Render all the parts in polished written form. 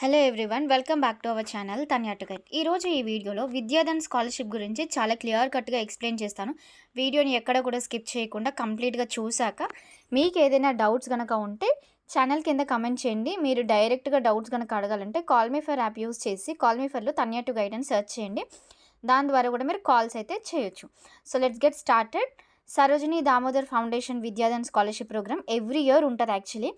Hello everyone, welcome back to our channel Tanya to guide. ఈరోజు ఈ వీడియోలో విద్యాధన్ స్కాలర్షిప్ గురించి చాలా క్లియర్ కట్గా ఎక్స్ప్లెయిన్ చేస్తాను. వీడియోని ఎక్కడ కూడా స్కిప్ చేయకుండా కంప్లీట్గా చూశాక మీకు ఏదైనా డౌట్స్ కనుక ఉంటే ఛానల్ కింద కమెంట్ చేయండి. మీరు డైరెక్ట్గా డౌట్స్ కనుక అడగాలంటే call me for app use చేసి కాల్ మీ ఫర్లో తన్యా టు గైడ్ అని సెర్చ్ చేయండి. దాని ద్వారా కూడా మీరు కాల్స్ అయితే చేయొచ్చు. So let's get started. Sarojini Damodar foundation Vidyadhan scholarship programme every year ఉంటుంది యాక్చువల్లీ.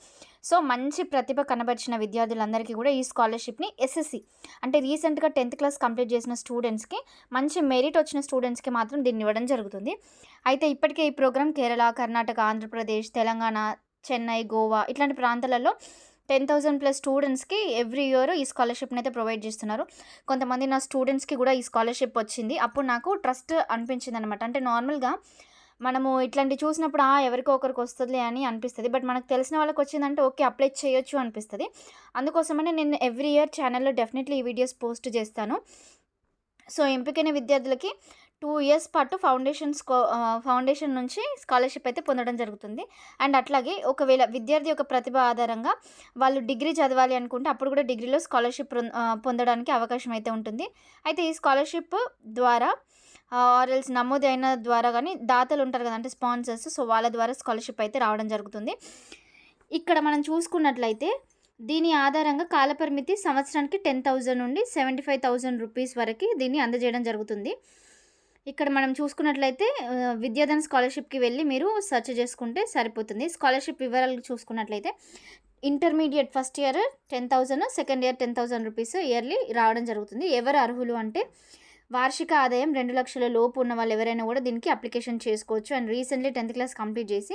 సో మంచి ప్రతిభ కనబరిచిన విద్యార్థులందరికీ కూడా ఈ స్కాలర్షిప్ని ఎస్ఎస్సి అంటే రీసెంట్గా 10th క్లాస్ కంప్లీట్ చేసిన స్టూడెంట్స్కి, మంచి మెరిట్ వచ్చిన స్టూడెంట్స్కి మాత్రం దీన్ని ఇవ్వడం జరుగుతుంది. అయితే ఇప్పటికే ఈ ప్రోగ్రామ్ కేరళ, కర్ణాటక, ఆంధ్రప్రదేశ్, తెలంగాణ, చెన్నై, గోవా ఇట్లాంటి ప్రాంతాలలో 10,000+ స్టూడెంట్స్కి ఎవ్రీ ఇయర్ ఈ స్కాలర్షిప్ని అయితే ప్రొవైడ్ చేస్తున్నారు. కొంతమంది నా స్టూడెంట్స్కి కూడా ఈ స్కాలర్షిప్ వచ్చింది. అప్పుడు నాకు ట్రస్ట్ అనిపించింది అనమాట. అంటే నార్మల్గా మనము ఇట్లాంటివి చూసినప్పుడు ఎవరికో ఒకరికి వస్తుందిలే అని అనిపిస్తుంది. బట్ మనకు తెలిసిన వాళ్ళకి వచ్చిందంటే ఓకే, అప్లై చేయొచ్చు అనిపిస్తుంది. అందుకోసమనే నేను ఎవ్రీ ఇయర్ ఛానల్లో డెఫినెట్లీ ఈ వీడియోస్ పోస్ట్ చేస్తాను. సో ఎంపికైన విద్యార్థులకి 2 years పాటు ఫౌండేషన్ నుంచి స్కాలర్షిప్ అయితే పొందడం జరుగుతుంది. అండ్ అట్లాగే ఒకవేళ విద్యార్థి యొక్క ప్రతిభ ఆధారంగా వాళ్ళు డిగ్రీ చదవాలి అనుకుంటే అప్పుడు కూడా డిగ్రీలో స్కాలర్షిప్ పొందడానికి అవకాశం అయితే ఉంటుంది. అయితే ఈ స్కాలర్షిప్ ద్వారా ఆర్ఎల్స్ నమోదైన ద్వారా కానీ దాతలు ఉంటారు కదా, అంటే స్పాన్సర్స్, సో వాళ్ళ ద్వారా స్కాలర్షిప్ అయితే రావడం జరుగుతుంది. ఇక్కడ మనం చూసుకున్నట్లయితే దీని ఆధారంగా కాలపరిమితి సంవత్సరానికి 10,000 నుండి 75,000 రూపీస్ వరకు దీన్ని అందజేయడం జరుగుతుంది. ఇక్కడ మనం చూసుకున్నట్లయితే విద్యాధన్ స్కాలర్షిప్కి వెళ్ళి మీరు సెర్చ్ చేసుకుంటే సరిపోతుంది. స్కాలర్షిప్ వివరాలు చూసుకున్నట్లయితే intermediate first year 10,000, second year 10,000 rupees yearly రావడం జరుగుతుంది. ఎవరు అర్హులు అంటే వార్షిక ఆదాయం 2 లక్షల లోపు ఉన్న వాళ్ళు ఎవరైనా కూడా దీనికి అప్లికేషన్ చేసుకోవచ్చు. And recently 10th class complete చేసి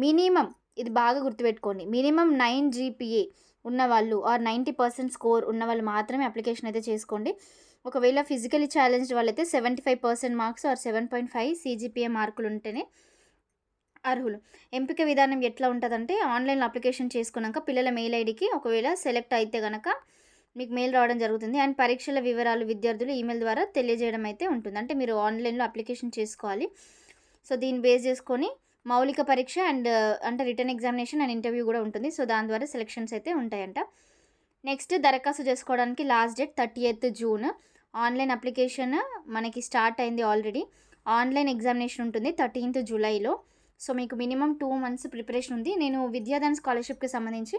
మినిమం, ఇది బాగా గుర్తుపెట్టుకోండి, మినిమం 9 GPA ఉన్నవాళ్ళు ఆర్ 90% స్కోర్ ఉన్న వాళ్ళు మాత్రమే అప్లికేషన్ అయితే చేసుకోండి. ఒకవేళ ఫిజికలీ ఛాలెంజ్డ్ వాళ్ళైతే 75% మార్క్స్ ఆర్ 7.5 CGPA మార్కులు ఉంటేనే అర్హులు. ఎంపిక విధానం ఎట్లా ఉంటుందంటే ఆన్లైన్లో అప్లికేషన్ చేసుకున్నాక పిల్లల మెయిల్ ఐడికి ఒకవేళ సెలెక్ట్ అయితే కనుక మీకు మెయిల్ రావడం జరుగుతుంది. అండ్ పరీక్షల వివరాలు విద్యార్థులు ఈమెయిల్ ద్వారా తెలియజేయడం అయితే ఉంటుంది. అంటే మీరు ఆన్లైన్లో అప్లికేషన్ చేసుకోవాలి. సో దీన్ని బేస్ చేసుకొని మౌలిక పరీక్ష అండ్ అంటే రిటర్న్ ఎగ్జామినేషన్ అండ్ ఇంటర్వ్యూ కూడా ఉంటుంది. సో దాని ద్వారా సెలెక్షన్స్ అయితే ఉంటాయంట. నెక్స్ట్ దరఖాస్తు చేసుకోవడానికి last date 30th June. Online application మనకి స్టార్ట్ అయింది ఆల్రెడీ. ఆన్లైన్ ఎగ్జామినేషన్ ఉంటుంది 13th Julyలో. సో మీకు మినిమం 2 months ప్రిపరేషన్ ఉంది. నేను విద్యాధన్ స్కాలర్షిప్కి సంబంధించి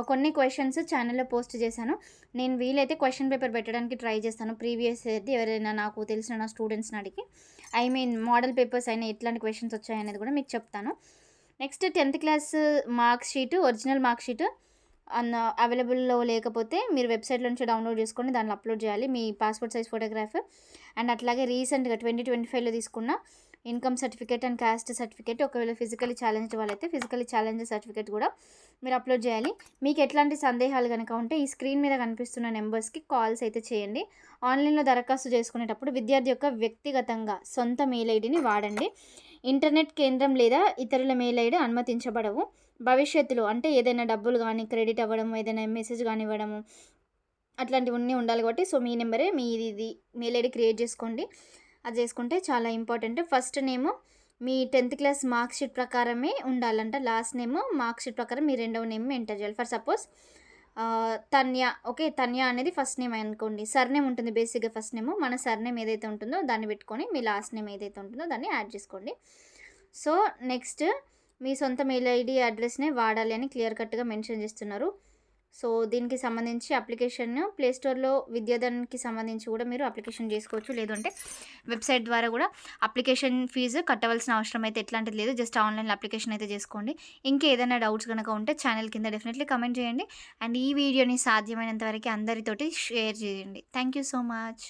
కొన్ని క్వశ్చన్స్ ఛానల్లో పోస్ట్ చేశాను. నేను వీలైతే క్వశ్చన్ పేపర్ పెట్టడానికి ట్రై చేస్తాను. ప్రీవియస్ ఇయర్ది ఎవరైనా నాకు తెలిసిన నా స్టూడెంట్స్ని అడిగి, మోడల్ పేపర్స్ అయినా ఎట్లాంటి క్వశ్చన్స్ వచ్చాయనేది కూడా మీకు చెప్తాను. Next 10th class mark sheet, original mark sheet అవైలబుల్లో లేకపోతే మీరు వెబ్సైట్లో నుంచి డౌన్లోడ్ చేసుకొని దాంట్లో అప్లోడ్ చేయాలి మీ పాస్పోర్ట్ సైజ్ ఫోటోగ్రాఫ్. అండ్ అట్లాగే రీసెంట్గా 2025లో తీసుకున్న income certificate and caste certificate, ఒకవేళ ఫిజికలీ ఛాలెంజ్డ్ వాళ్ళైతే ఫిజికలీ ఛాలెంజ్ సర్టిఫికేట్ కూడా మీరు అప్లోడ్ చేయాలి. మీకు ఎట్లాంటి సందేహాలు కనుక ఉంటే ఈ స్క్రీన్ మీద కనిపిస్తున్న నెంబర్స్కి కాల్స్ అయితే చేయండి. ఆన్లైన్లో దరఖాస్తు చేసుకునేటప్పుడు విద్యార్థి యొక్క వ్యక్తిగతంగా సొంత మెయిల్ ఐడిని వాడండి. ఇంటర్నెట్ కేంద్రం లేదా ఇతరుల మెయిల్ ఐడి అనుమతించబడవు. భవిష్యత్తులో అంటే ఏదైనా డబ్బులు కానీ క్రెడిట్ అవ్వడము, ఏదైనా మెసేజ్ కానీ ఇవ్వడము అట్లాంటివన్నీ ఉండాలి కాబట్టి సో మీ నెంబరే ఇది మెయిల్ ఐడి క్రియేట్ చేసుకోండి. అది చేసుకుంటే చాలా ఇంపార్టెంట్. ఫస్ట్ నేమ్ మీ 10th క్లాస్ మార్క్ షీట్ ప్రకారమే ఉండాలంట. లాస్ట్ నేమ్ మార్క్ షీట్ ప్రకారం మీ రెండవ నేమ్ ఎంటర్ చేయాలి. For suppose Tanya, okay, Tanya అనేది ఫస్ట్ నేమ్ అనుకోండి. సర్నేమ్ ఉంటుంది బేసిక్గా. ఫస్ట్ నేమ్ మన సర్నేమ్ ఏదైతే ఉంటుందో దాన్ని పెట్టుకొని మీ లాస్ట్ నేమ్ ఏదైతే ఉంటుందో దాన్ని యాడ్ చేసుకోండి. సో నెక్స్ట్ మీ సొంత మెయిల్ ఐడి అడ్రస్నే వాడాలి అని క్లియర్ కట్గా మెన్షన్ చేస్తున్నారు. సో దీనికి సంబంధించి అప్లికేషన్ ప్లేస్టోర్లో విద్యాధన్కి సంబంధించి కూడా మీరు అప్లికేషన్ చేసుకోవచ్చు. లేదంటే వెబ్సైట్ ద్వారా కూడా అప్లికేషన్ ఫీజు కట్టవలసిన అవసరం అయితే ఎట్లాంటిది లేదు. జస్ట్ ఆన్లైన్లో అప్లికేషన్ అయితే చేసుకోండి. ఇంకా ఏదైనా డౌట్స్ కనుక ఉంటే ఛానల్ కింద డెఫినెట్లీ కమెంట్ చేయండి. అండ్ ఈ వీడియోని సాధ్యమైనంత వరకు అందరితోటి షేర్ చేయండి. Thank you so much.